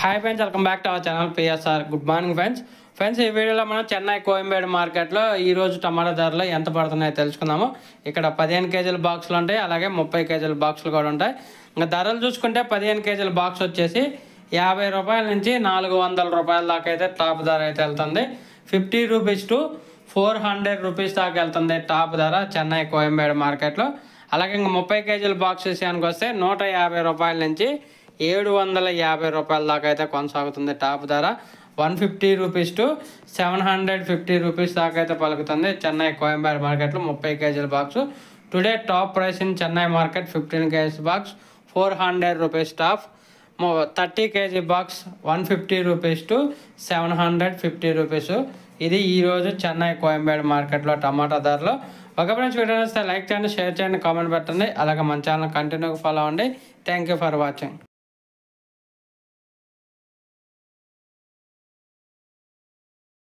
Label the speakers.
Speaker 1: Hi friends, welcome back to our channel PSR. Good morning friends ఈ వీడియోలో మనం చెన్నై కోయంబేడు మార్కెట్లో ఈరోజు టమాటా ధరలు ఎంత పడుతున్నాయో తెలుసుకుందాము. ఇక్కడ 15 కేజీల బాక్సులు ఉంటాయి, అలాగే 30 కేజీల బాక్సులు కూడా ఉంటాయి. ఇంకా ధరలు చూసుకుంటే 15 కేజీల బాక్స్ వచ్చేసి 50 రూపాయల నుంచి 400 రూపాయల దాకా అయితే టాప్ ధర అయితే వెళ్తుంది. 50 రూపీస్ టు 400 రూపీస్ దాకా వెళ్తుంది టాప్ ధర చెన్నై కోయంబేడు మార్కెట్లో. అలాగే ఇంకా 30 కేజీల బాక్స్ విషయానికి వస్తే 150 రూపాయల నుంచి 750 రూపాయల దాకా అయితే కొనసాగుతుంది టాప్ ధర. 150 రూపీస్ టు 750 రూపీస్ దాకా అయితే పలుకుతుంది చెన్నై కోయంబేడు మార్కెట్లో 30 కేజీల box. Today top price in Chennai market 15 KG box 400 rupees top. 30 KG box 150 rupees to 750 rupees. ఇది ఈరోజు చెన్నై కోయంబేడు మార్కెట్లో టమాటా ధరలు. ఒక ఫ్రెండ్స్ వీడియో వస్తే లైక్ చేయండి, షేర్ చేయండి, కామెంట్ పెట్టండి. అలాగే మన ఛానల్ కంటిన్యూగా ఫాలో అవ్వండి. Thank you for watching.